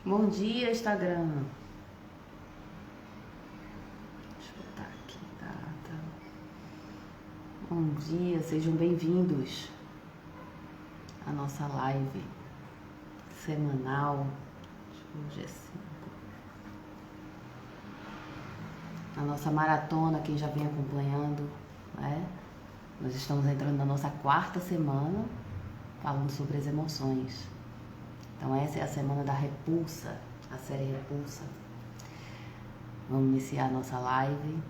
Bom dia, Instagram. Deixa eu botar aqui, tá. Bom dia, sejam bem-vindos à nossa live semanal. Hoje é 5. A nossa maratona, quem já vem acompanhando, né? Nós estamos entrando na nossa 4ª semana falando sobre as emoções. Então essa é a semana da repulsa, a série Repulsa. Vamos iniciar a nossa live.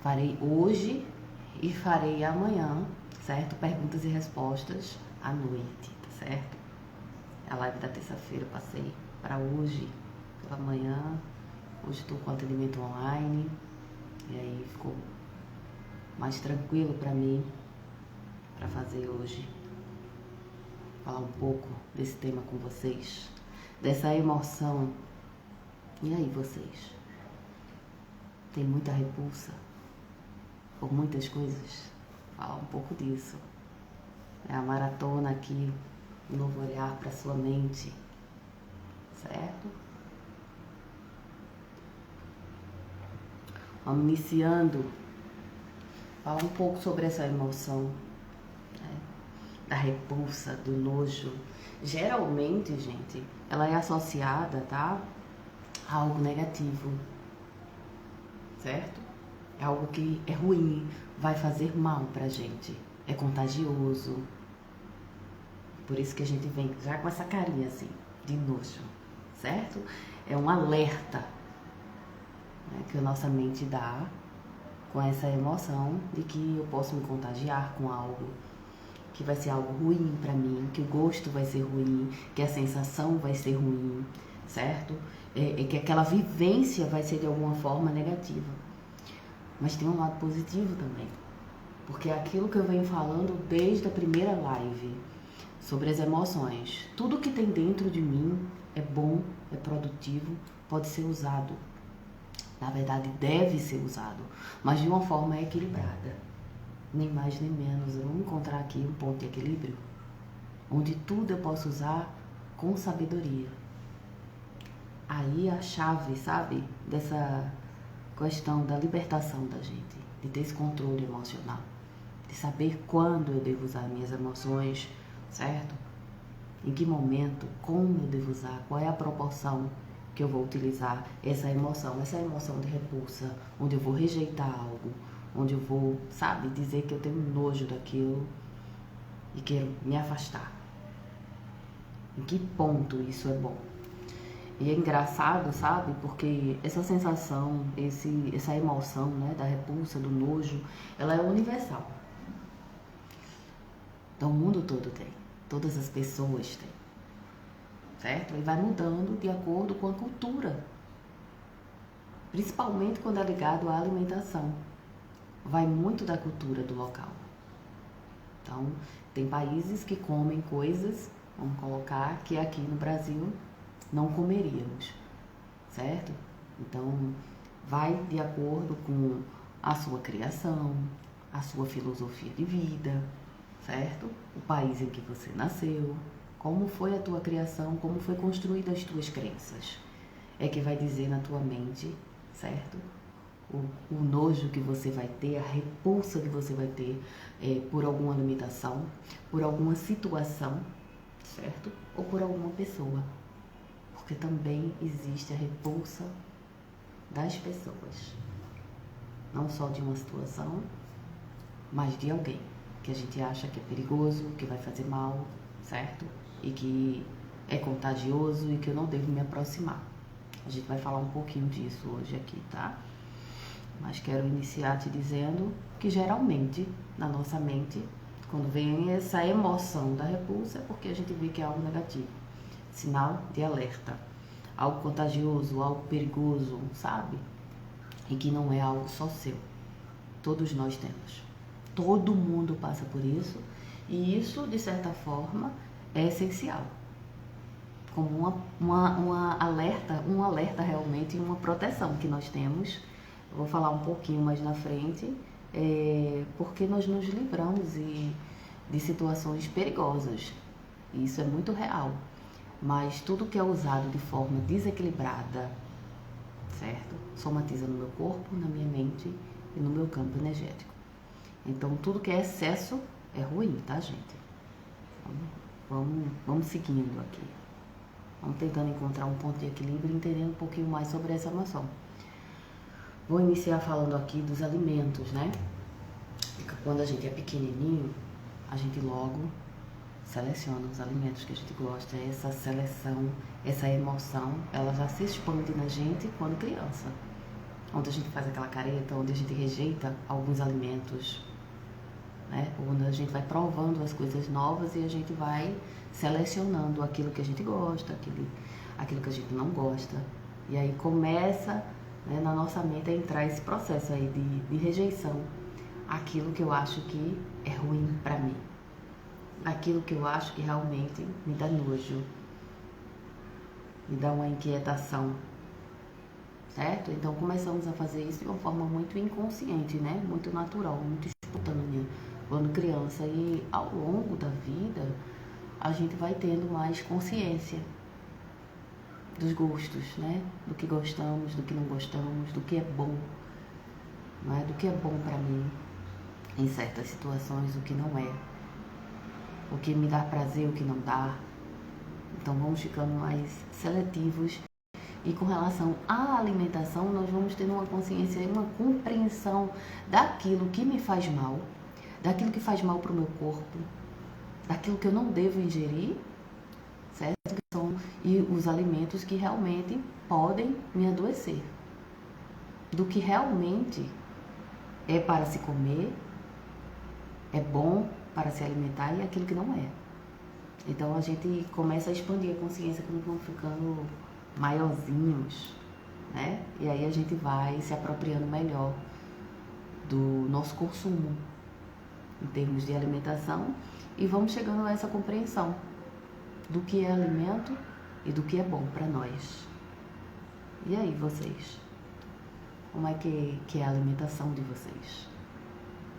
Farei hoje e farei amanhã, certo? Perguntas e respostas à noite, tá certo? A live da terça-feira eu passei para hoje, pela manhã. Hoje estou com atendimento online e aí ficou mais tranquilo para mim para fazer hoje. Falar um pouco desse tema com vocês, dessa emoção. E aí, vocês? Tem muita repulsa por muitas coisas? Falar um pouco disso. É a maratona aqui, um novo olhar para sua mente, certo? Vamos iniciando. Falar um pouco sobre essa emoção, né? Da repulsa, do nojo. Geralmente, gente, ela é associada, tá, a algo negativo, certo? É algo que é ruim, vai fazer mal pra gente, é contagioso. Por isso que a gente vem já com essa carinha assim, de nojo, certo? É um alerta, né, que a nossa mente dá com essa emoção de que eu posso me contagiar com algo, que vai ser algo ruim pra mim, que o gosto vai ser ruim, que a sensação vai ser ruim, certo? Que aquela vivência vai ser de alguma forma negativa. Mas tem um lado positivo também, porque é aquilo que eu venho falando desde a primeira live sobre as emoções. Tudo que tem dentro de mim é bom, é produtivo, pode ser usado. Na verdade, deve ser usado, mas de uma forma equilibrada. Nem mais nem menos. Vamos encontrar aqui um ponto de equilíbrio, onde tudo eu posso usar com sabedoria. Aí a chave, sabe, dessa questão da libertação da gente, de ter esse controle emocional, de saber quando eu devo usar minhas emoções, certo? Em que momento, como eu devo usar, qual é a proporção que eu vou utilizar essa emoção de repulsa, onde eu vou rejeitar algo, onde eu vou, sabe, dizer que eu tenho nojo daquilo e quero me afastar. Em que ponto isso é bom? E é engraçado, sabe, porque essa sensação, essa emoção, né, da repulsa, do nojo, ela é universal. Então o mundo todo tem, todas as pessoas têm, certo? E vai mudando de acordo com a cultura, principalmente quando é ligado à alimentação. Vai muito da cultura do local. Então, tem países que comem coisas, vamos colocar, que aqui no Brasil não comeríamos, certo? Então, vai de acordo com a sua criação, a sua filosofia de vida, certo? O país em que você nasceu, como foi a tua criação, como foi construída as tuas crenças. É que vai dizer na tua mente, certo? O nojo que você vai ter, a repulsa que você vai ter por alguma limitação, por alguma situação, certo? Ou por alguma pessoa. Porque também existe a repulsa das pessoas. Não só de uma situação, mas de alguém que a gente acha que é perigoso, que vai fazer mal, certo? E que é contagioso e que eu não devo me aproximar. A gente vai falar um pouquinho disso hoje aqui, tá? Mas quero iniciar te dizendo que geralmente, na nossa mente, quando vem essa emoção da repulsa, é porque a gente vê que é algo negativo. Sinal de alerta. Algo contagioso, algo perigoso, sabe? E que não é algo só seu. Todos nós temos. Todo mundo passa por isso. E isso, de certa forma, é essencial. Como um alerta realmente, uma proteção que nós temos. Vou falar um pouquinho mais na frente, porque nós nos livramos de situações perigosas. Isso é muito real. mas tudo que é usado de forma desequilibrada, certo? Somatiza no meu corpo, na minha mente e no meu campo energético. Então, tudo que é excesso é ruim, tá, gente? Vamos seguindo aqui. Vamos tentando encontrar um ponto de equilíbrio e entendendo um pouquinho mais sobre essa emoção. Vou iniciar falando aqui dos alimentos, né? Quando a gente é pequenininho, a gente logo seleciona os alimentos que a gente gosta. Essa seleção, essa emoção, ela já se expande na gente quando criança. Onde a gente faz aquela careta, onde a gente rejeita alguns alimentos, né? Onde a gente vai provando as coisas novas e a gente vai selecionando aquilo que a gente gosta, aquilo que a gente não gosta. E aí começa, né, na nossa mente a entrar esse processo aí de rejeição. Aquilo que eu acho que é ruim pra mim. Aquilo que eu acho que realmente me dá nojo. Me dá uma inquietação. Certo? Então começamos a fazer isso de uma forma muito inconsciente, né? Muito natural, muito espontânea. Quando criança, e ao longo da vida a gente vai tendo mais consciência dos gostos, né? Do que gostamos, do que não gostamos, do que é bom, não é? Do que é bom pra mim em certas situações, o que não é, o que me dá prazer, o que não dá. Então vamos ficando mais seletivos. E com relação à alimentação, nós vamos tendo uma consciência e uma compreensão daquilo que me faz mal, daquilo que faz mal para o meu corpo, daquilo que eu não devo ingerir, certo? E os alimentos que realmente podem me adoecer. Do que realmente é para se comer, é bom para se alimentar e aquilo que não é. Então a gente começa a expandir a consciência quando vamos ficando maiorzinhos, né? E aí a gente vai se apropriando melhor do nosso consumo em termos de alimentação e vamos chegando a essa compreensão do que é alimento e do que é bom para nós. E aí, vocês? Como é que é a alimentação de vocês?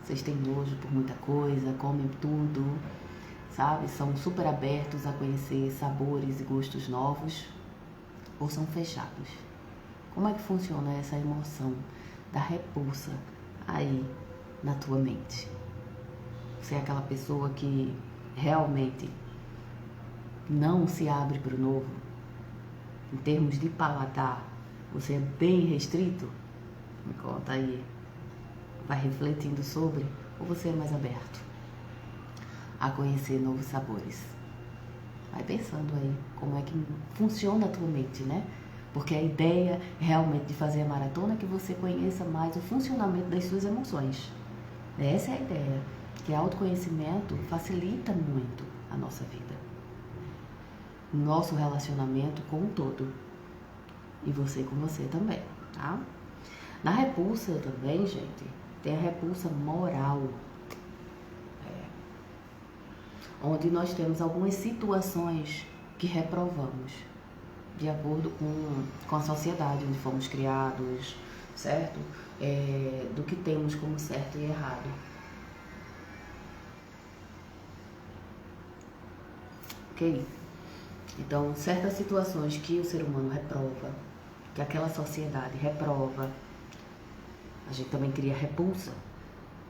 Vocês têm nojo por muita coisa, comem tudo, sabe? São super abertos a conhecer sabores e gostos novos ou são fechados? Como é que funciona essa emoção da repulsa aí na tua mente? Você é aquela pessoa que realmente não se abre para o novo? Em termos de paladar, você é bem restrito? Me conta aí. Vai refletindo sobre, ou você é mais aberto a conhecer novos sabores? Vai pensando aí como é que funciona a tua mente, né? Porque a ideia realmente de fazer a maratona é que você conheça mais o funcionamento das suas emoções. Essa é a ideia, que autoconhecimento facilita muito a nossa vida. Nosso relacionamento com o todo. E você com você também, tá? Na repulsa também, gente, tem a repulsa moral. Onde nós temos algumas situações que reprovamos, de acordo com a sociedade onde fomos criados, certo? Do que temos como certo e errado. Ok? Então, certas situações que o ser humano reprova, que aquela sociedade reprova, a gente também cria repulsa.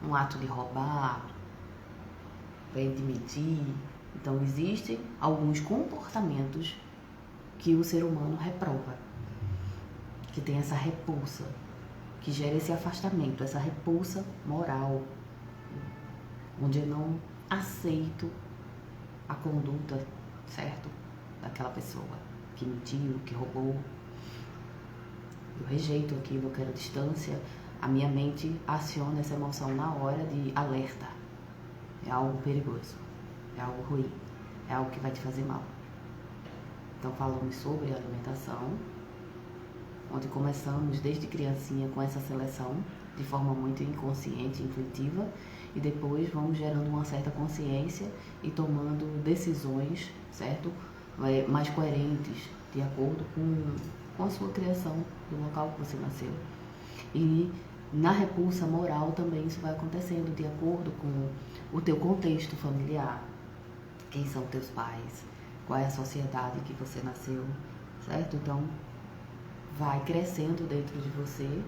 Um ato de roubar, de mentir. Então, existem alguns comportamentos que o ser humano reprova, que tem essa repulsa, que gera esse afastamento, essa repulsa moral, onde eu não aceito a conduta, certo? Daquela pessoa que mentiu, que roubou. Eu rejeito aquilo, eu quero distância. A minha mente aciona essa emoção na hora de alerta. É algo perigoso, é algo ruim, é algo que vai te fazer mal. Então falamos sobre alimentação, onde começamos desde criancinha com essa seleção, de forma muito inconsciente e intuitiva, e depois vamos gerando uma certa consciência e tomando decisões, certo? Mais coerentes, de acordo com a sua criação, do local que você nasceu. E na repulsa moral também isso vai acontecendo de acordo com o teu contexto familiar. Quem são teus pais? qual é a sociedade que você nasceu, certo? Então, vai crescendo dentro de você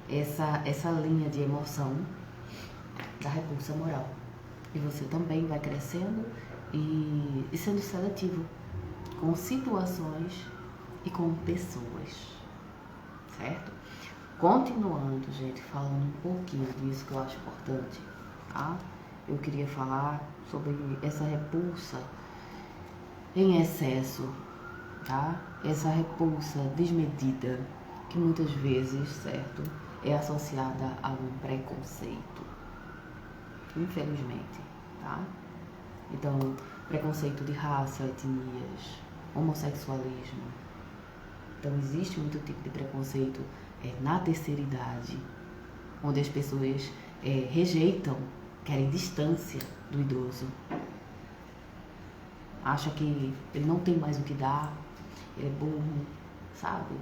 essa linha de emoção da repulsa moral. E você também vai crescendo e sendo seletivo com situações e com pessoas, certo? Continuando, gente, falando um pouquinho disso que eu acho importante, tá? Eu queria falar sobre essa repulsa em excesso, tá? Essa repulsa desmedida, que muitas vezes, certo, é associada a um preconceito, infelizmente, tá? Então, preconceito de raça, etnias, homossexualismo. Então, existe muito tipo de preconceito na terceira idade, onde as pessoas rejeitam, querem distância do idoso. Acha que ele não tem mais o que dar, ele é burro, sabe?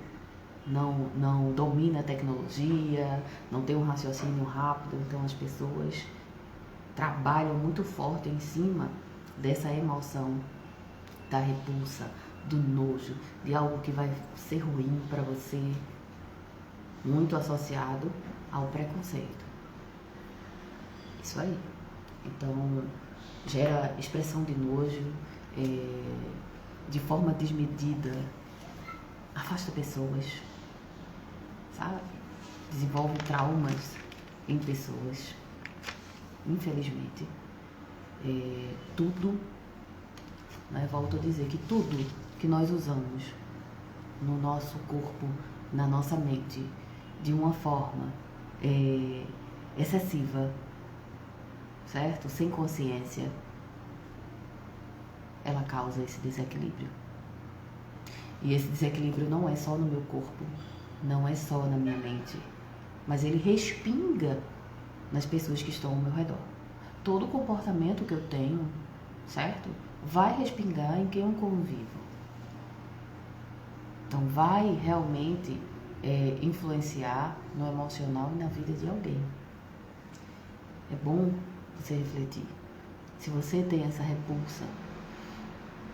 Não domina a tecnologia, não tem um raciocínio rápido, então as pessoas trabalham muito forte em cima dessa emoção da repulsa, do nojo, de algo que vai ser ruim para você, muito associado ao preconceito. Isso aí. Então, gera expressão de nojo, de forma desmedida, afasta pessoas, sabe? Desenvolve traumas em pessoas. Infelizmente, tudo, né, volto a dizer que tudo que nós usamos no nosso corpo, na nossa mente, de uma forma excessiva, certo? Sem consciência, ela causa esse desequilíbrio. E esse desequilíbrio não é só no meu corpo, não é só na minha mente, mas ele respinga nas pessoas que estão ao meu redor. Todo comportamento que eu tenho, certo? Vai respingar em quem eu convivo. Então, vai realmente influenciar no emocional e na vida de alguém. É bom você refletir. Se você tem essa repulsa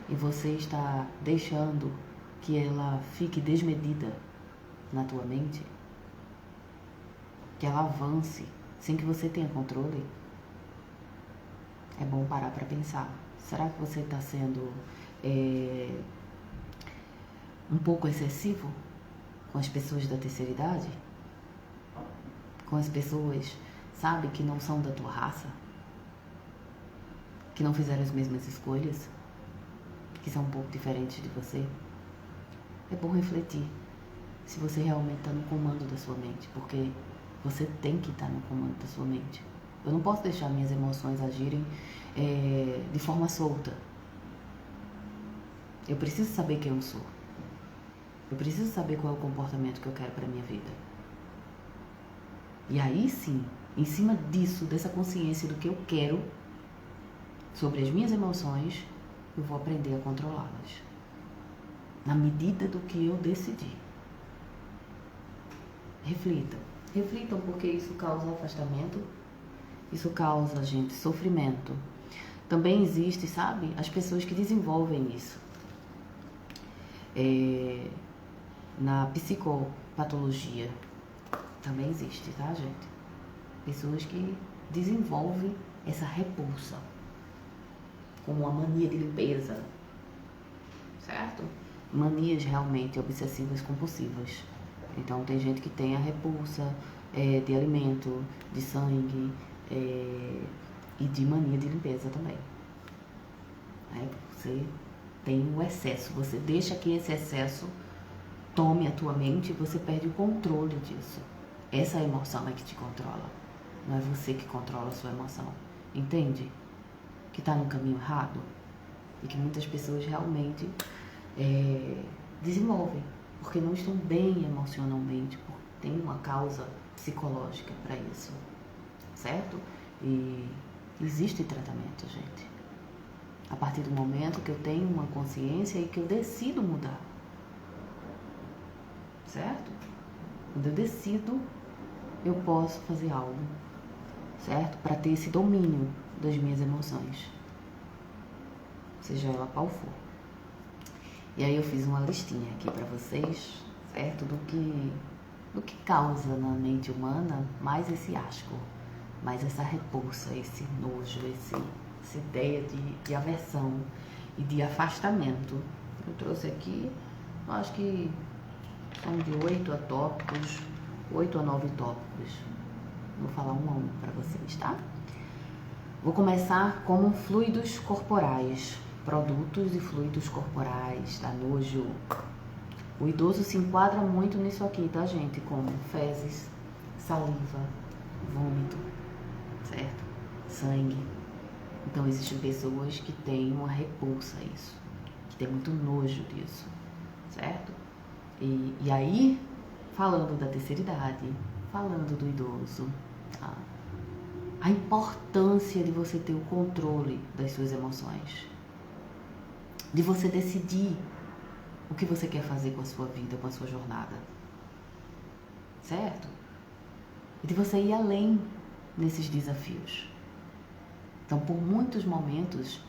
e você está deixando que ela fique desmedida na tua mente, que ela avance sem que você tenha controle, é bom parar para pensar. Será que você está sendo um pouco excessivo com as pessoas da terceira idade? Com as pessoas, sabe, que não são da tua raça? Que não fizeram as mesmas escolhas? Que são um pouco diferentes de você? É bom refletir se você realmente está no comando da sua mente, porque você tem que estar no comando da sua mente. Eu não posso deixar minhas emoções agirem de forma solta. Eu preciso saber quem eu sou. Eu preciso saber qual é o comportamento que eu quero para minha vida. E aí sim, em cima disso, dessa consciência do que eu quero sobre as minhas emoções, eu vou aprender a controlá-las. Na medida do que eu decidir. Reflitam. Reflitam, porque isso causa afastamento, isso causa, gente, sofrimento. Também existe, sabe, as pessoas que desenvolvem isso. Na psicopatologia também existe, tá, gente? Pessoas que desenvolvem essa repulsa, como uma mania de limpeza, certo? Manias realmente obsessivas compulsivas. Então tem gente que tem a repulsa de alimento, de sangue e de mania de limpeza também. Você tem o excesso, você deixa que esse excesso tome a tua mente e você perde o controle disso. Essa emoção é que te controla, não é você que controla a sua emoção. Entende? Que está no caminho errado e que muitas pessoas realmente desenvolvem, porque não estão bem emocionalmente, porque tem uma causa psicológica para isso, certo? E existe tratamento, gente. A partir do momento que eu tenho uma consciência e que eu decido mudar, certo? Quando eu decido, eu posso fazer algo, certo? Para ter esse domínio das minhas emoções, seja ela qual for. E aí eu fiz uma listinha aqui para vocês, certo? Do que causa na mente humana mais esse asco, mais essa repulsa, esse nojo, essa ideia de aversão e de afastamento. Eu trouxe aqui, eu acho que são de 8 a tópicos, 8 a 9 tópicos. Vou falar um a um para vocês, tá? Vou começar com fluidos corporais, produtos e fluidos corporais, tá? Nojo. O idoso se enquadra muito nisso aqui, tá, gente? Como fezes, saliva, vômito, certo? Sangue. Então, existem pessoas que têm uma repulsa a isso, que tem muito nojo disso, certo? E aí, falando da terceira idade, falando do idoso, tá? A importância de você ter o controle das suas emoções, de você decidir o que você quer fazer com a sua vida, com a sua jornada, certo? E de você ir além nesses desafios. Então, por muitos momentos,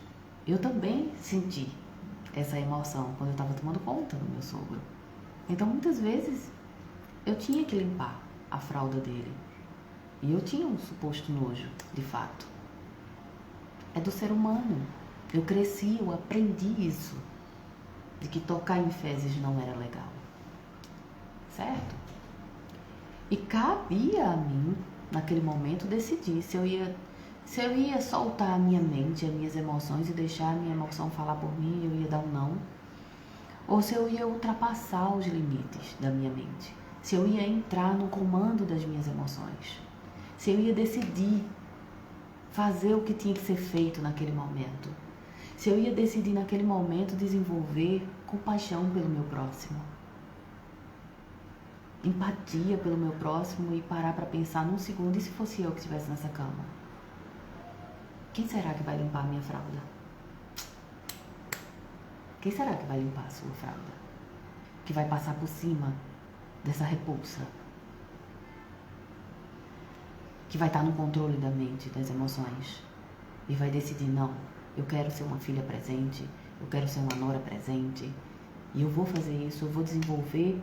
eu também senti essa emoção quando eu estava tomando conta do meu sogro. Então, muitas vezes, eu tinha que limpar a fralda dele. E eu tinha um suposto nojo, de fato. É do ser humano. Eu cresci, eu aprendi isso. De que tocar em fezes não era legal. Certo? E cabia a mim, naquele momento, decidir se eu ia soltar a minha mente, as minhas emoções e deixar a minha emoção falar por mim, eu ia dar um não. Ou se eu ia ultrapassar os limites da minha mente. Se eu ia entrar no comando das minhas emoções. Se eu ia decidir fazer o que tinha que ser feito naquele momento. Se eu ia decidir naquele momento desenvolver compaixão pelo meu próximo. Empatia pelo meu próximo e parar para pensar num segundo, e se fosse eu que estivesse nessa cama? Quem será que vai limpar a minha fralda? Quem será que vai limpar a sua fralda? Que vai passar por cima dessa repulsa? Que vai estar no controle da mente, das emoções. E vai decidir, não, eu quero ser uma filha presente, eu quero ser uma nora presente. E eu vou fazer isso, eu vou desenvolver,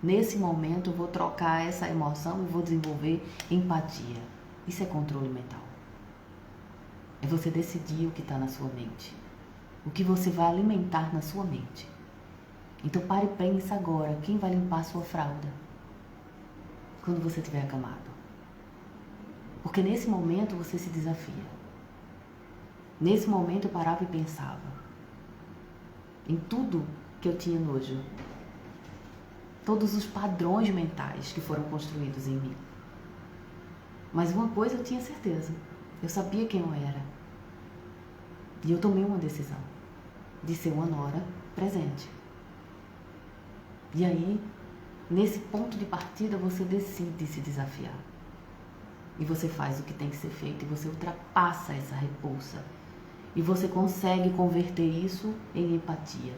nesse momento, eu vou trocar essa emoção e vou desenvolver empatia. Isso é controle mental. É você decidir o que está na sua mente. O que você vai alimentar na sua mente. Então pare e pense agora, quem vai limpar a sua fralda? Quando você estiver acamado. Porque nesse momento você se desafia. Nesse momento eu parava e pensava em tudo que eu tinha nojo. Todos os padrões mentais que foram construídos em mim. Mas uma coisa eu tinha certeza. Eu sabia quem eu era. E eu tomei uma decisão de ser uma nora presente. E aí, nesse ponto de partida, você decide se desafiar. E você faz o que tem que ser feito. E você ultrapassa essa repulsa. E você consegue converter isso em empatia.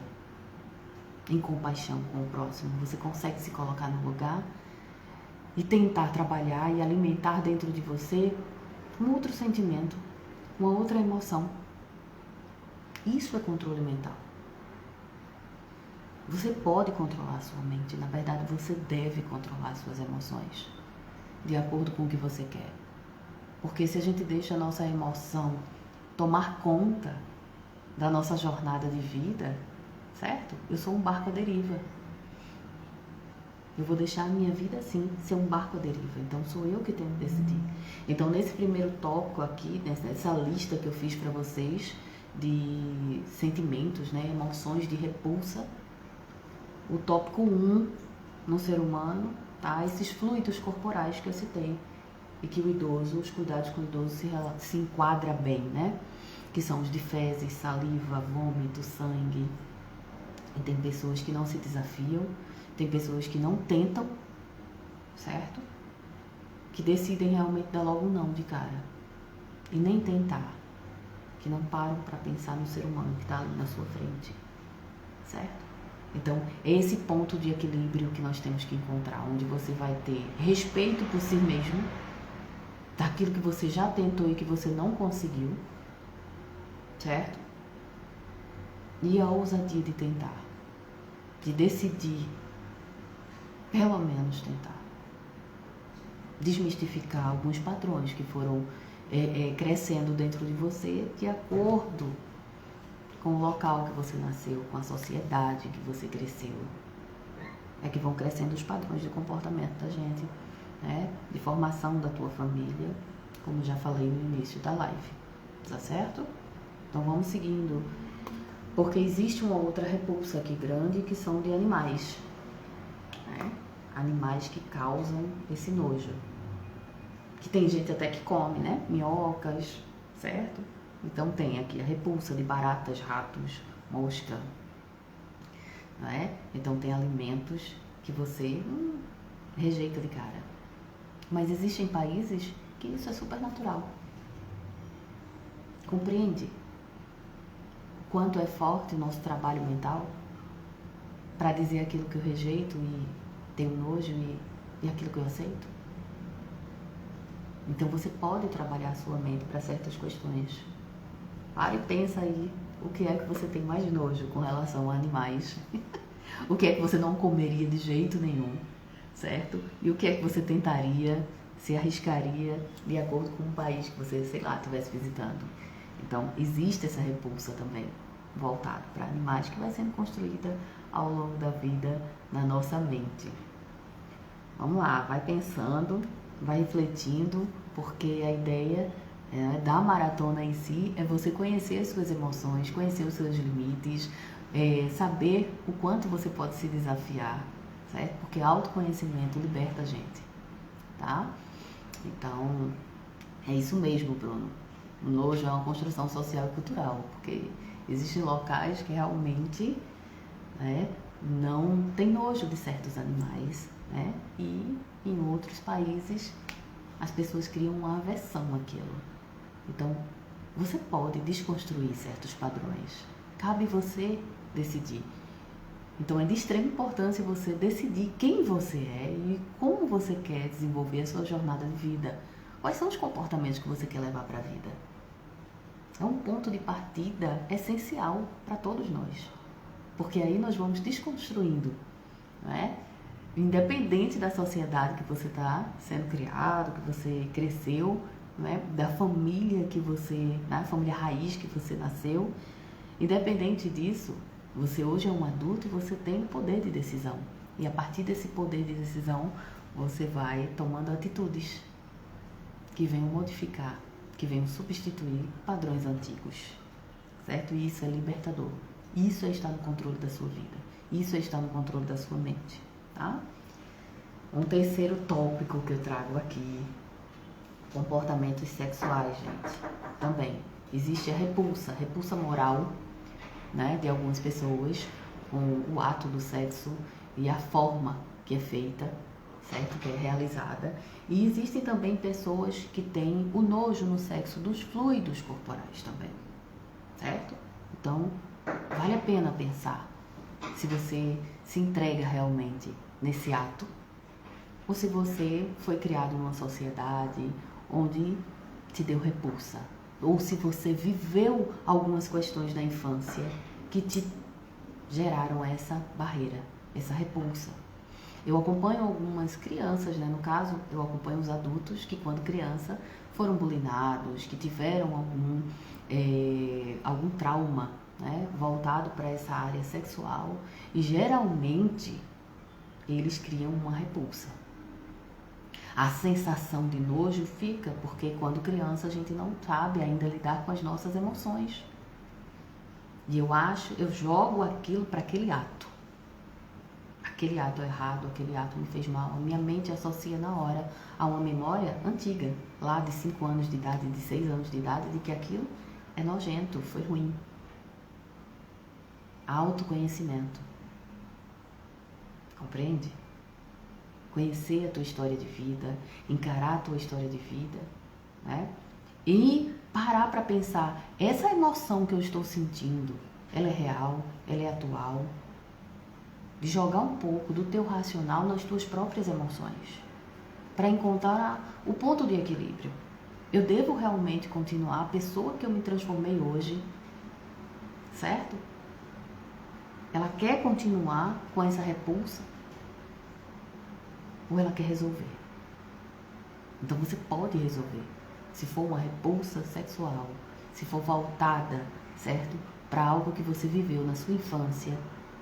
Em compaixão com o próximo. Você consegue se colocar no lugar e tentar trabalhar e alimentar dentro de você um outro sentimento, uma outra emoção. Isso é controle mental. Você pode controlar a sua mente. Na verdade, você deve controlar as suas emoções de acordo com o que você quer. Porque se a gente deixa a nossa emoção tomar conta da nossa jornada de vida, certo? Eu sou um barco à deriva. Eu vou deixar a minha vida assim, ser um barco à deriva. Então sou eu que tenho que decidir. Então nesse primeiro tópico aqui, nessa lista que eu fiz para vocês de sentimentos, né, emoções de repulsa, o tópico 1 no ser humano, tá? Esses fluidos corporais que eu citei e que o idoso, os cuidados com o idoso se enquadra bem, né? Que são os de fezes, saliva, vômito, sangue. E tem pessoas que não se desafiam, tem pessoas que não tentam, certo? Que decidem realmente dar logo um não de cara. E nem tentar. Que não param para pensar no ser humano que está ali na sua frente, certo? Então, é esse ponto de equilíbrio que nós temos que encontrar, onde você vai ter respeito por si mesmo, daquilo que você já tentou e que você não conseguiu, certo? e a ousadia de tentar, de decidir, pelo menos tentar, desmistificar alguns padrões que foram crescendo dentro de você de acordo com o local que você nasceu, com a sociedade que você cresceu. É que vão crescendo os padrões de comportamento da gente, né? De formação da tua família, como já falei no início da live, tá certo? Então vamos seguindo, porque existe uma outra repulsa aqui grande que são de animais, né? Animais que causam esse nojo, que tem gente até que come, né? Minhocas, certo? Então tem aqui a repulsa de baratas, ratos, mosca, não é? Então tem alimentos que você rejeita de cara. Mas existem países que isso é super natural. Compreende o quanto é forte o nosso trabalho mental para dizer aquilo que eu rejeito e tenho nojo e aquilo que eu aceito? Então você pode trabalhar a sua mente para certas questões. Para e pensa aí o que é que você tem mais nojo com relação a animais. O que é que você não comeria de jeito nenhum, certo? E o que é que você tentaria, se arriscaria de acordo com o país que você, sei lá, estivesse visitando. Então, existe essa repulsa também, voltada para animais, que vai sendo construída ao longo da vida na nossa mente. Vamos lá, vai pensando, vai refletindo, porque a ideia da maratona em si é você conhecer as suas emoções, conhecer os seus limites, saber o quanto você pode se desafiar, certo? Porque autoconhecimento liberta a gente, tá? Então, é isso mesmo, Bruno. O nojo é uma construção social e cultural, porque existem locais que realmente, né, não tem nojo de certos animais, né? E em outros países as pessoas criam uma aversão àquilo. Então, você pode desconstruir certos padrões. Cabe você decidir. Então, é de extrema importância você decidir quem você é e como você quer desenvolver a sua jornada de vida. Quais são os comportamentos que você quer levar para a vida? É um ponto de partida essencial para todos nós. Porque aí nós vamos desconstruindo, não é? Independente da sociedade que você está sendo criado, que você cresceu, né, da família que você, da família raiz que você nasceu, independente disso, você hoje é um adulto e você tem poder de decisão. E a partir desse poder de decisão, você vai tomando atitudes que venham modificar, que venham substituir padrões antigos, certo? E isso é libertador. Isso é estar no controle da sua vida. Isso é estar no controle da sua mente, tá? Um terceiro tópico que eu trago aqui: comportamentos sexuais, gente. Também existe a repulsa moral, né, de algumas pessoas com o ato do sexo e a forma que é feita, certo? Que é realizada. E existem também pessoas que têm o nojo no sexo dos fluidos corporais também, certo? Então, vale a pena pensar se você se entrega realmente nesse ato ou se você foi criado numa sociedade onde te deu repulsa, ou se você viveu algumas questões da infância que te geraram essa barreira, essa repulsa. Eu acompanho algumas crianças, né? No caso, eu acompanho os adultos que quando criança foram bulinados, que tiveram algum trauma, né, voltado para essa área sexual, e geralmente eles criam uma repulsa. A sensação de nojo fica porque quando criança a gente não sabe ainda lidar com as nossas emoções. E eu jogo aquilo para aquele ato. Aquele ato errado, aquele ato me fez mal. A minha mente associa na hora a uma memória antiga, lá de 5 anos de idade, de 6 anos de idade, de que aquilo é nojento, foi ruim. Autoconhecimento. Compreende? Conhecer a tua história de vida, encarar a tua história de vida, né? E parar para pensar, essa emoção que eu estou sentindo, ela é real, ela é atual? De jogar um pouco do teu racional nas tuas próprias emoções, para encontrar o ponto de equilíbrio. Eu devo realmente continuar a pessoa que eu me transformei hoje, certo? Ela quer continuar com essa repulsa? Ou ela quer resolver? Então você pode resolver. Se for uma repulsa sexual, se for voltada, certo? Para algo que você viveu na sua infância,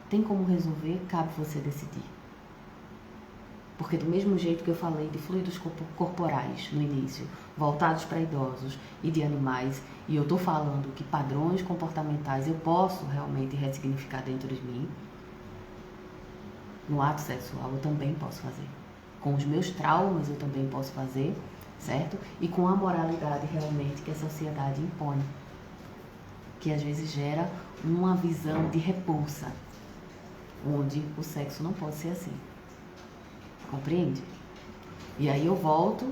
tem como resolver, cabe você decidir. Porque do mesmo jeito que eu falei de fluidos corporais no início, voltados para idosos e de animais, e eu estou falando que padrões comportamentais eu posso realmente ressignificar dentro de mim, no ato sexual eu também posso fazer. Com os meus traumas eu também posso fazer, certo? E com a moralidade realmente que a sociedade impõe, que às vezes gera uma visão de repulsa, onde o sexo não pode ser assim. Compreende? E aí eu volto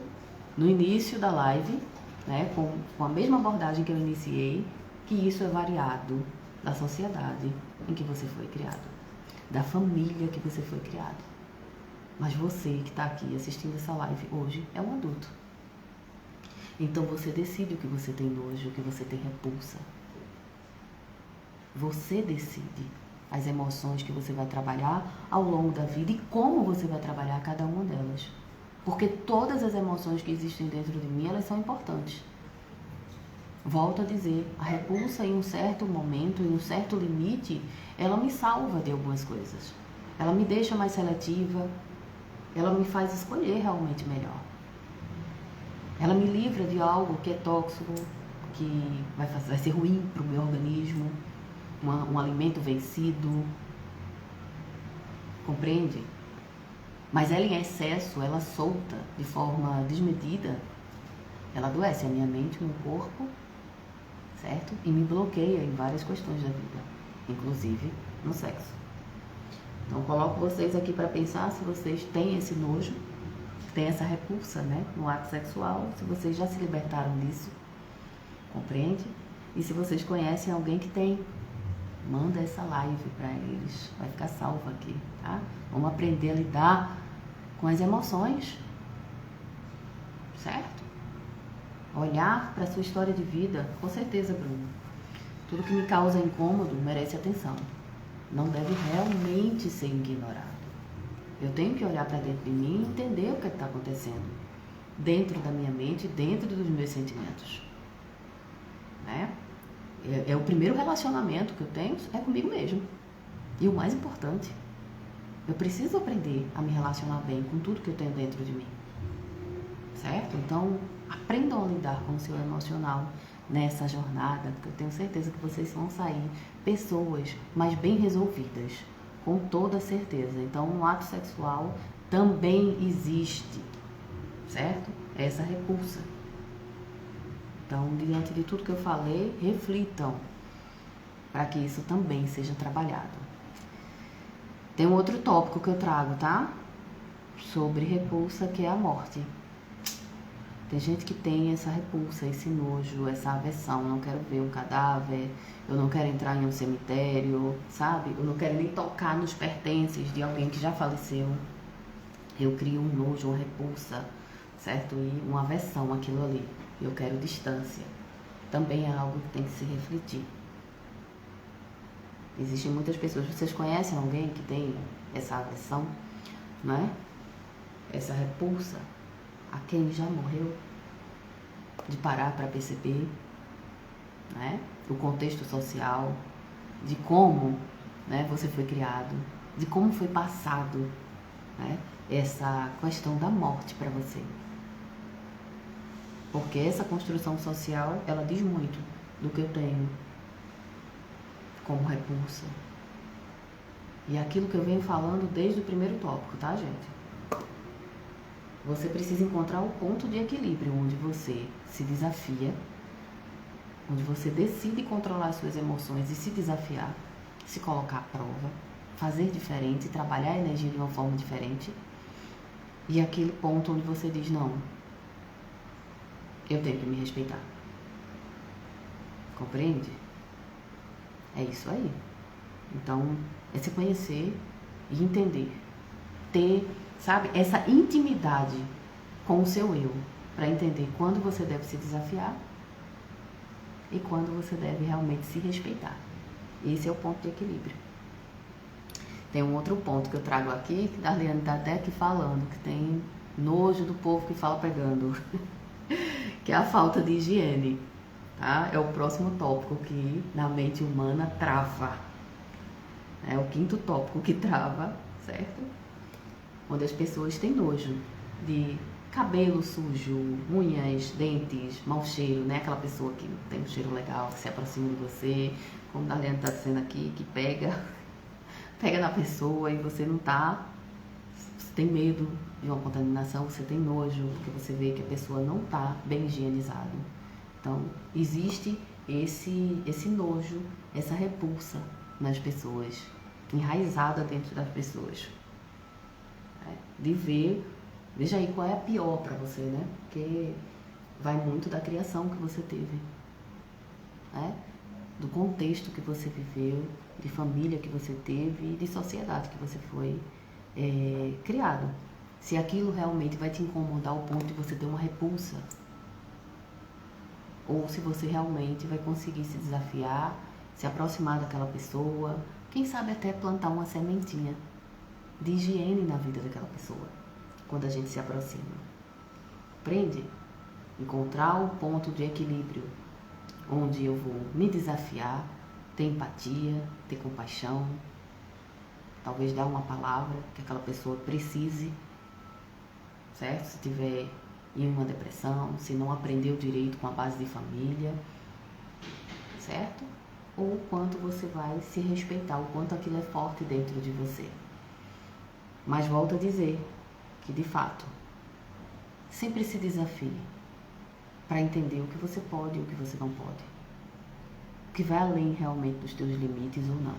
no início da live, né, com a mesma abordagem que eu iniciei, que isso é variado da sociedade em que você foi criado, da família que você foi criado. Mas você que está aqui assistindo essa live hoje é um adulto. Então você decide o que você tem nojo, o que você tem repulsa. Você decide as emoções que você vai trabalhar ao longo da vida e como você vai trabalhar cada uma delas. Porque todas as emoções que existem dentro de mim, elas são importantes. Volto a dizer, a repulsa em um certo momento, em um certo limite, ela me salva de algumas coisas. Ela me deixa mais seletiva, ela me faz escolher realmente melhor. Ela me livra de algo que é tóxico, que vai ser ruim para o meu organismo, um alimento vencido. Compreende? Mas ela em excesso, ela solta de forma desmedida, ela adoece a minha mente, o meu corpo, certo? E me bloqueia em várias questões da vida, inclusive no sexo. Então coloco vocês aqui para pensar se vocês têm esse nojo, têm essa repulsa, né, no ato sexual, se vocês já se libertaram disso, compreende? E se vocês conhecem alguém que tem, manda essa live para eles, vai ficar salvo aqui, tá? Vamos aprender a lidar com as emoções, certo? Olhar para a sua história de vida, com certeza, Bruno. Tudo que me causa incômodo merece atenção. Não deve realmente ser ignorado. Eu tenho que olhar para dentro de mim e entender o que está acontecendo dentro da minha mente, dentro dos meus sentimentos, né? É o primeiro relacionamento que eu tenho, é comigo mesmo. E o mais importante, eu preciso aprender a me relacionar bem com tudo que eu tenho dentro de mim. Certo? Então, aprendam a lidar com o seu emocional nessa jornada, porque eu tenho certeza que vocês vão sair pessoas mais bem resolvidas, com toda certeza. Então, no ato sexual também existe, certo? Essa repulsa. Então, diante de tudo que eu falei, reflitam para que isso também seja trabalhado. Tem um outro tópico que eu trago, tá? Sobre repulsa, que é a morte. Tem gente que tem essa repulsa, esse nojo, essa aversão. Não quero ver um cadáver, eu não quero entrar em um cemitério, sabe? Eu não quero nem tocar nos pertences de alguém que já faleceu. Eu crio um nojo, uma repulsa, certo? E uma aversão àquilo ali. Eu quero distância. Também é algo que tem que se refletir. Existem muitas pessoas, vocês conhecem alguém que tem essa aversão, né? Essa repulsa a quem já morreu? De parar para perceber, né? O contexto social, de como, né, você foi criado, de como foi passado, né, essa questão da morte para você. Porque essa construção social, ela diz muito do que eu tenho como repulsa. E aquilo que eu venho falando desde o primeiro tópico, tá, gente? Você precisa encontrar o ponto de equilíbrio onde você se desafia, onde você decide controlar as suas emoções e se desafiar, se colocar à prova, fazer diferente, trabalhar a energia de uma forma diferente. E aquele ponto onde você diz, não, eu tenho que me respeitar. Compreende? É isso aí. Então, é se conhecer e entender. Ter, sabe, essa intimidade com o seu eu, para entender quando você deve se desafiar e quando você deve realmente se respeitar. Esse é o ponto de equilíbrio. Tem um outro ponto que eu trago aqui, que a Darliane está até aqui falando, que tem nojo do povo que fala pegando, que é a falta de higiene, tá? É o próximo tópico que na mente humana trava. É o quinto tópico que trava, certo? Onde as pessoas têm nojo de cabelo sujo, unhas, dentes, mau cheiro, né? Aquela pessoa que não tem um cheiro legal, que se aproxima de você, como a Darliane está dizendo aqui, que pega na pessoa e você não tá, você tem medo de uma contaminação, você tem nojo, porque você vê que a pessoa não tá bem higienizada. Então, existe esse nojo, essa repulsa nas pessoas, enraizada dentro das pessoas. De ver, veja aí qual é a pior para você, né? Porque vai muito da criação que você teve, né? Do contexto que você viveu, de família que você teve e de sociedade que você foi criado. Se aquilo realmente vai te incomodar ao ponto de você ter uma repulsa, ou se você realmente vai conseguir se desafiar, se aproximar daquela pessoa, quem sabe até plantar uma sementinha de higiene na vida daquela pessoa, quando a gente se aproxima. Aprende? Encontrar um ponto de equilíbrio, onde eu vou me desafiar, ter empatia, ter compaixão, talvez dar uma palavra que aquela pessoa precise, certo? Se tiver em uma depressão, se não aprendeu direito com a base de família, certo? Ou o quanto você vai se respeitar, o quanto aquilo é forte dentro de você. Mas volto a dizer que, de fato, sempre se desafie para entender o que você pode e o que você não pode. O que vai além realmente dos teus limites ou não.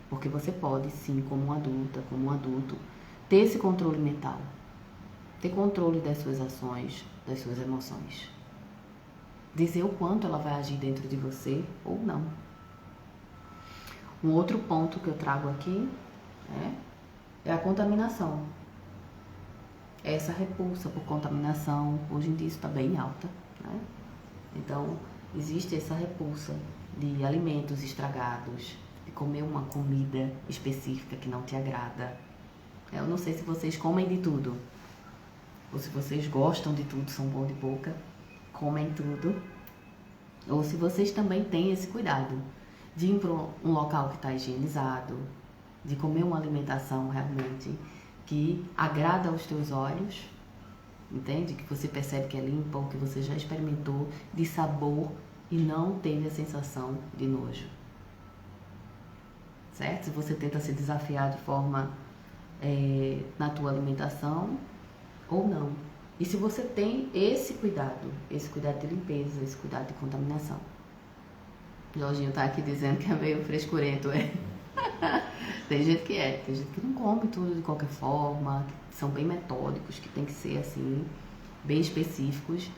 Porque você pode, sim, como uma adulta, como um adulto, ter esse controle mental. Ter controle das suas ações, das suas emoções. Dizer o quanto ela vai agir dentro de você ou não. Um outro ponto que eu trago aqui é a contaminação. Essa repulsa por contaminação, hoje em dia isso está bem alta, né? Então, existe essa repulsa de alimentos estragados, de comer uma comida específica que não te agrada. Eu não sei se vocês comem de tudo, ou se vocês gostam de tudo, são bom de boca, comem tudo, ou se vocês também têm esse cuidado de ir para um local que está higienizado, de comer uma alimentação realmente que agrada aos teus olhos, entende? Que você percebe que é limpa ou que você já experimentou de sabor e não teve a sensação de nojo, certo? Se você tenta se desafiar de forma na tua alimentação ou não. E se você tem esse cuidado de limpeza, esse cuidado de contaminação. Jorginho tá aqui dizendo que é meio frescurento, Tem gente que não come tudo de qualquer forma, que são bem metódicos, que tem que ser assim, bem específicos,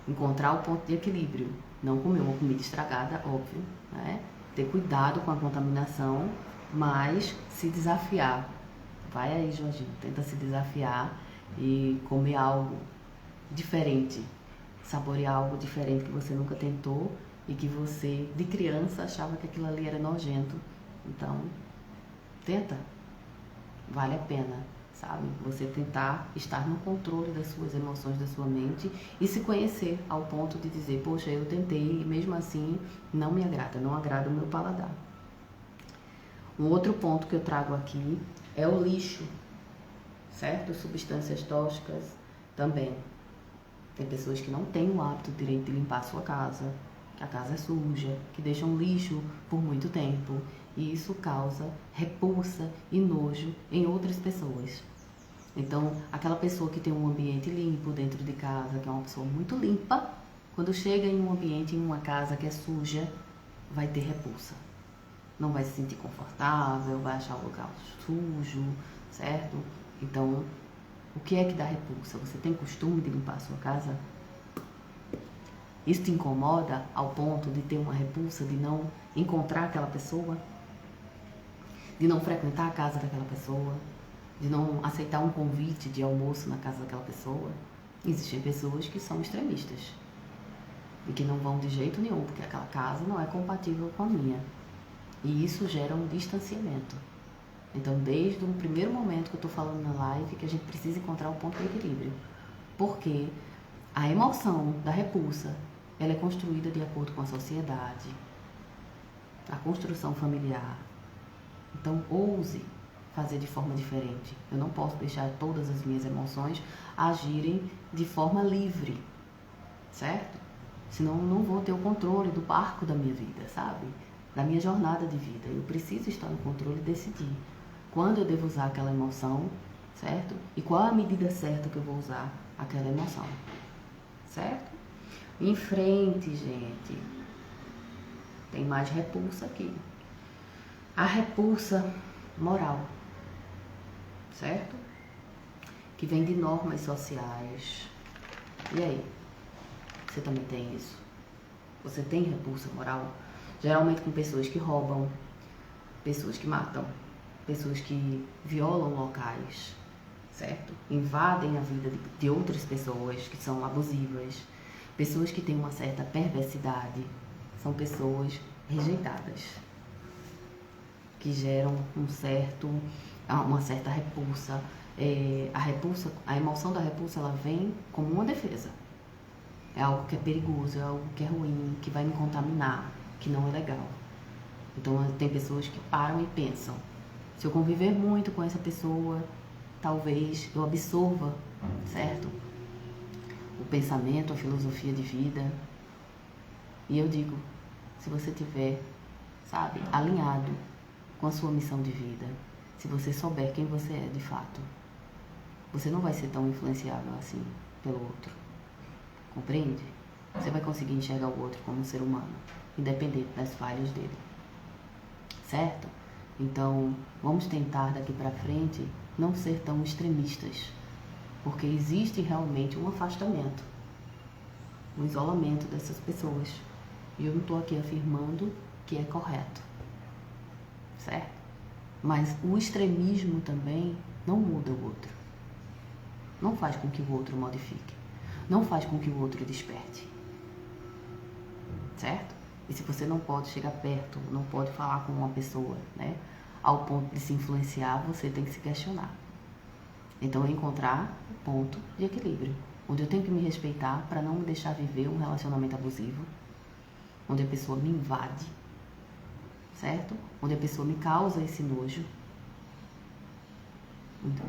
encontrar o ponto de equilíbrio, não comer uma comida estragada, óbvio, né? Ter cuidado com a contaminação, mas se desafiar. Vai aí, Jorginho, tenta se desafiar e comer algo diferente, saborear algo diferente que você nunca tentou e que você, de criança, achava que aquilo ali era nojento. Então, tenta, vale a pena, sabe? Você tentar estar no controle das suas emoções, da sua mente e se conhecer ao ponto de dizer, poxa, eu tentei e mesmo assim não me agrada, não agrada o meu paladar. Um outro ponto que eu trago aqui é o lixo, certo? Substâncias tóxicas também. Tem pessoas que não têm o hábito direito de limpar a sua casa, que a casa é suja, que deixam lixo por muito tempo. E isso causa repulsa e nojo em outras pessoas. Então, aquela pessoa que tem um ambiente limpo dentro de casa, que é uma pessoa muito limpa, quando chega em um ambiente, em uma casa que é suja, vai ter repulsa. Não vai se sentir confortável, vai achar o local sujo, certo? Então, o que é que dá repulsa? Você tem costume de limpar a sua casa? Isso te incomoda ao ponto de ter uma repulsa, de não encontrar aquela pessoa? De não frequentar a casa daquela pessoa? De não aceitar um convite de almoço na casa daquela pessoa? Existem pessoas que são extremistas e que não vão de jeito nenhum, porque aquela casa não é compatível com a minha. E isso gera um distanciamento. Então, desde o primeiro momento que eu tô falando na live, que a gente precisa encontrar o ponto de equilíbrio. Porque a emoção da repulsa, ela é construída de acordo com a sociedade, a construção familiar. Então, ouse fazer de forma diferente. Eu não posso deixar todas as minhas emoções agirem de forma livre, certo? Senão eu não vou ter o controle do barco da minha vida, sabe? Da minha jornada de vida. Eu preciso estar no controle e decidir quando eu devo usar aquela emoção, certo? E qual a medida certa que eu vou usar aquela emoção, certo? Em frente, gente. Tem mais repulsa aqui. A repulsa moral, certo? Que vem de normas sociais. E aí? Você também tem isso? Você tem repulsa moral? Geralmente com pessoas que roubam, pessoas que matam, pessoas que violam locais, certo? Invadem a vida de outras pessoas que são abusivas, pessoas que têm uma certa perversidade, são pessoas rejeitadas, que geram uma certa repulsa. A emoção da repulsa, ela vem como uma defesa. É algo que é perigoso, é algo que é ruim, que vai me contaminar, que não é legal. Então, tem pessoas que param e pensam: se eu conviver muito com essa pessoa, talvez eu absorva, certo? O pensamento, a filosofia de vida. E eu digo, se você tiver, sabe, alinhado com a sua missão de vida, se você souber quem você é de fato, você não vai ser tão influenciável assim pelo outro. Compreende? Você vai conseguir enxergar o outro como um ser humano, independente das falhas dele. Certo? Então, vamos tentar daqui pra frente não ser tão extremistas, porque existe realmente um afastamento, um isolamento dessas pessoas. E eu não estou aqui afirmando que é correto, certo? Mas o extremismo também não muda o outro. Não faz com que o outro modifique. Não faz com que o outro desperte. Certo? E se você não pode chegar perto, não pode falar com uma pessoa, né, ao ponto de se influenciar, você tem que se questionar. Então, é encontrar o ponto de equilíbrio, onde eu tenho que me respeitar para não me deixar viver um relacionamento abusivo, onde a pessoa me invade, certo? Onde a pessoa me causa esse nojo.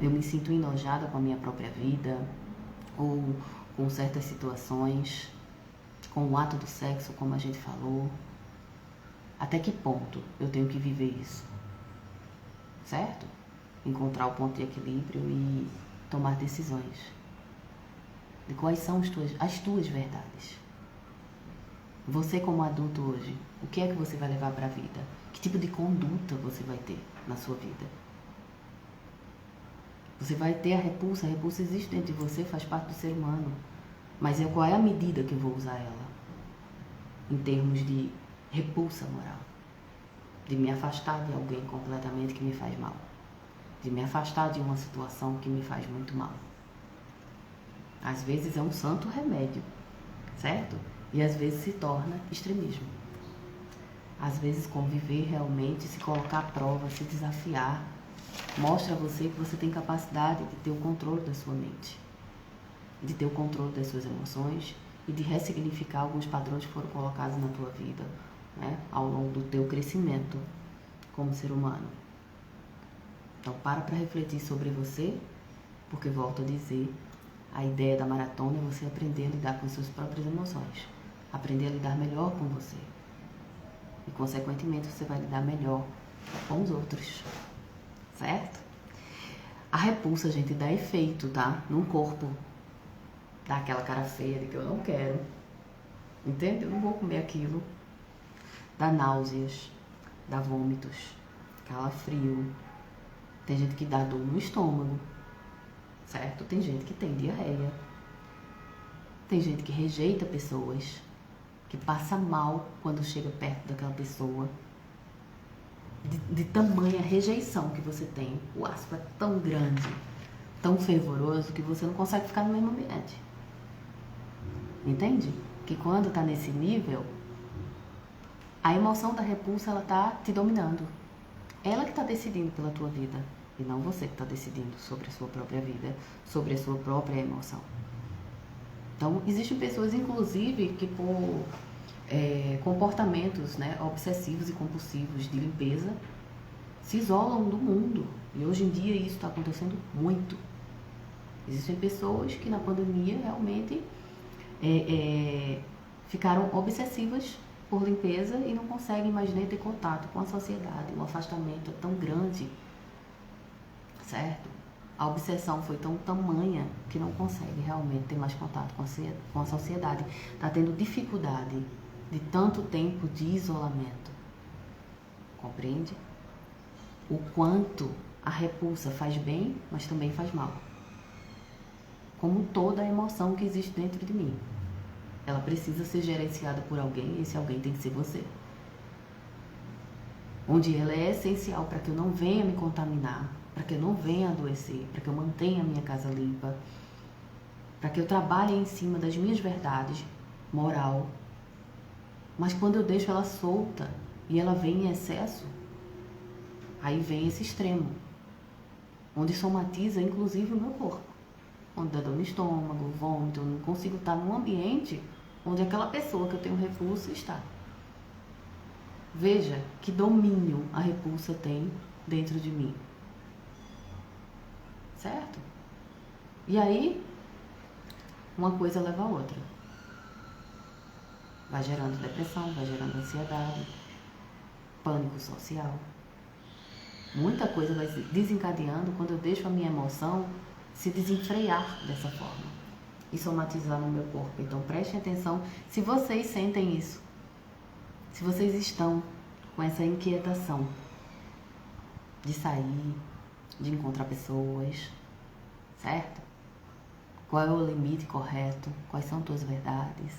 Eu me sinto enojada com a minha própria vida, ou com certas situações, com o ato do sexo, como a gente falou. Até que ponto eu tenho que viver isso? Certo? Encontrar o ponto de equilíbrio e tomar decisões. De quais são as tuas verdades. Você como adulto hoje, o que é que você vai levar para a vida? Que tipo de conduta você vai ter na sua vida? Você vai ter a repulsa existe dentro de você, faz parte do ser humano. Mas qual é a medida que eu vou usar ela? Em termos de repulsa moral. De me afastar de alguém completamente que me faz mal. De me afastar de uma situação que me faz muito mal. Às vezes é um santo remédio, certo? E às vezes se torna extremismo. Às vezes conviver realmente, se colocar à prova, se desafiar, mostra a você que você tem capacidade de ter o controle da sua mente, de ter o controle das suas emoções e de ressignificar alguns padrões que foram colocados na tua vida, né, ao longo do teu crescimento como ser humano. Então para refletir sobre você, porque volto a dizer, a ideia da maratona é você aprender a lidar com as suas próprias emoções, aprender a lidar melhor com você e consequentemente você vai lidar melhor com os outros, certo? A repulsa, gente, dá efeito, tá? No corpo. Dá aquela cara feia de que eu não quero. Entende? Eu não vou comer aquilo. Dá náuseas, dá vômitos, calafrio. Tem gente que dá dor no estômago, certo? Tem gente que tem diarreia. Tem gente que rejeita pessoas, que passa mal quando chega perto daquela pessoa. De tamanha rejeição que você tem. O asco é tão grande, tão fervoroso, que você não consegue ficar no mesmo ambiente. Entende? Que quando tá nesse nível, a emoção da repulsa, ela tá te dominando. Ela que está decidindo pela tua vida e não você que está decidindo sobre a sua própria vida, sobre a sua própria emoção. Então, existem pessoas, inclusive, que por comportamentos, né, obsessivos e compulsivos de limpeza, se isolam do mundo. E hoje em dia isso está acontecendo muito. Existem pessoas que na pandemia realmente ficaram obsessivas por limpeza e não conseguem mais nem ter contato com a sociedade. O afastamento é tão grande, certo? A obsessão foi tão tamanha que não consegue realmente ter mais contato com a sociedade. Está tendo dificuldade de tanto tempo de isolamento. Compreende? O quanto a repulsa faz bem, mas também faz mal. Como toda a emoção que existe dentro de mim. Ela precisa ser gerenciada por alguém e esse alguém tem que ser você. Onde ela é essencial para que eu não venha me contaminar, para que eu não venha adoecer, para que eu mantenha a minha casa limpa, para que eu trabalhe em cima das minhas verdades, moral. Mas quando eu deixo ela solta e ela vem em excesso, aí vem esse extremo, onde somatiza inclusive o meu corpo. Onde dá dor no estômago, vômito, eu não consigo estar num ambiente onde aquela pessoa que eu tenho repulsa está. Veja que domínio a repulsa tem dentro de mim. Certo? E aí, uma coisa leva a outra. Vai gerando depressão, vai gerando ansiedade, pânico social. Muita coisa vai se desencadeando quando eu deixo a minha emoção se desenfrear dessa forma e somatizar no meu corpo. Então prestem atenção se vocês sentem isso, se vocês estão com essa inquietação de sair, de encontrar pessoas, certo? Qual é o limite correto? Quais são tuas verdades?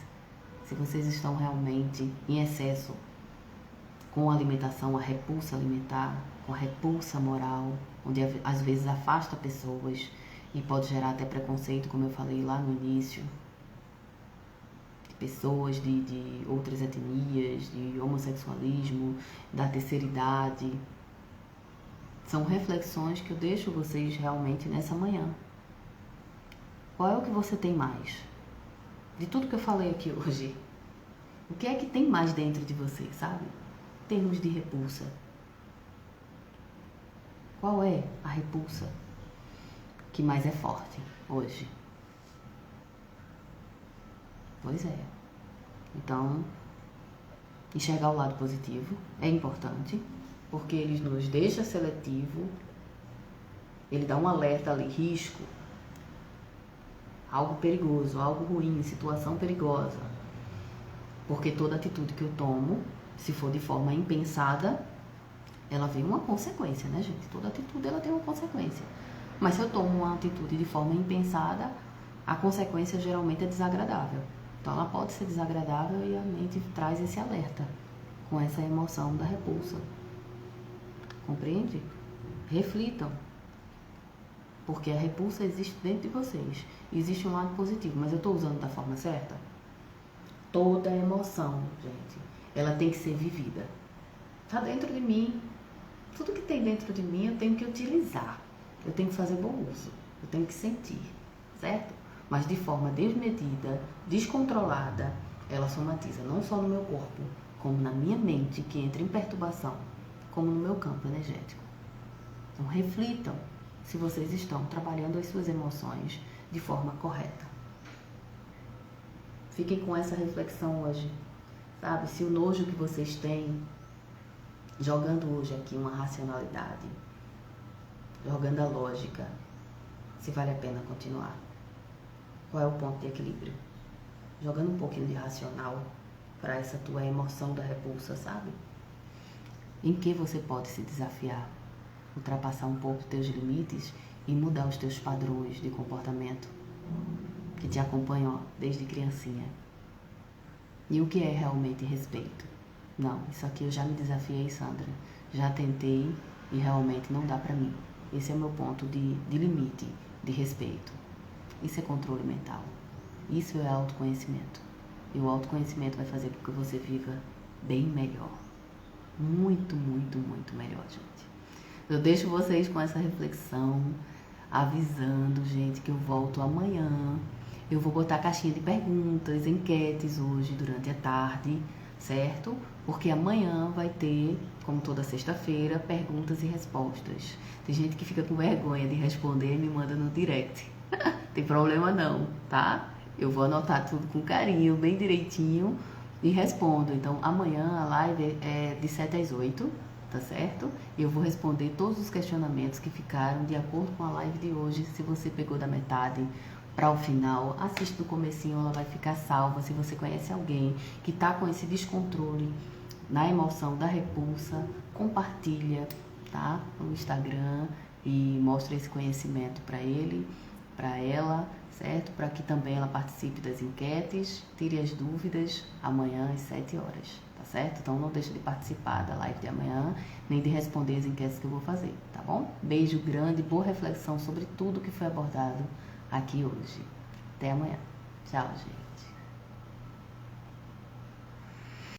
Se vocês estão realmente em excesso com a alimentação, a repulsa alimentar, com a repulsa moral, onde às vezes afasta pessoas e pode gerar até preconceito, como eu falei lá no início, de pessoas de outras etnias, de homossexualismo, da terceira idade. São reflexões que eu deixo vocês realmente nessa manhã. Qual é o que você tem mais? De tudo que eu falei aqui hoje, o que é que tem mais dentro de você, sabe? Em termos de repulsa. Qual é a repulsa que mais é forte hoje? Pois é. Então, enxergar o lado positivo é importante, porque ele nos deixa seletivo, ele dá um alerta ali, risco, algo perigoso, algo ruim, situação perigosa. Porque toda atitude que eu tomo, se for de forma impensada, ela vem uma consequência, né, gente? Toda atitude ela tem uma consequência. Mas se eu tomo uma atitude de forma impensada, a consequência geralmente é desagradável. Então ela pode ser desagradável e a mente traz esse alerta com essa emoção da repulsa. Compreende? Reflitam. Porque a repulsa existe dentro de vocês. Existe um lado positivo, mas eu estou usando da forma certa? Toda emoção, gente, ela tem que ser vivida. Está dentro de mim. Tudo que tem dentro de mim eu tenho que utilizar. Eu tenho que fazer bom uso. Eu tenho que sentir, certo? Mas de forma desmedida, descontrolada, ela somatiza não só no meu corpo, como na minha mente, que entra em perturbação, como no meu campo energético. Então reflitam se vocês estão trabalhando as suas emoções de forma correta. Fiquem com essa reflexão hoje, sabe? Se o nojo que vocês têm, jogando hoje aqui uma racionalidade, jogando a lógica, se vale a pena continuar. Qual é o ponto de equilíbrio? Jogando um pouquinho de racional para essa tua emoção da repulsa, sabe? Em que você pode se desafiar, ultrapassar um pouco os teus limites e mudar os teus padrões de comportamento que te acompanham desde criancinha. E o que é realmente respeito? Não, isso aqui eu já me desafiei, Sandra. Já tentei e realmente não dá pra mim. Esse é o meu ponto de limite, de respeito. Isso é controle mental. Isso é autoconhecimento. E o autoconhecimento vai fazer com que você viva bem melhor. Muito, muito, muito melhor, gente. Eu deixo vocês com essa reflexão, avisando, gente, que eu volto amanhã. Eu vou botar caixinha de perguntas, enquetes hoje durante a tarde, certo? Porque amanhã vai ter, como toda sexta-feira, perguntas e respostas. Tem gente que fica com vergonha de responder e me manda no direct. Tem problema não, tá? Eu vou anotar tudo com carinho, bem direitinho e respondo. Então, amanhã a live é de 7 às 8, tá certo? E eu vou responder todos os questionamentos que ficaram de acordo com a live de hoje. Se você pegou da metade para o final, assiste do comecinho, ela vai ficar salva. Se você conhece alguém que tá com esse descontrole na emoção da repulsa, compartilha, tá? No Instagram e mostra esse conhecimento para ele, para ela, certo? Para que também ela participe das enquetes, tire as dúvidas amanhã às 7 horas, tá certo? Então não deixe de participar da live de amanhã, nem de responder as enquetes que eu vou fazer, tá bom? Beijo grande, boa reflexão sobre tudo que foi abordado aqui hoje. Até amanhã. Tchau, gente.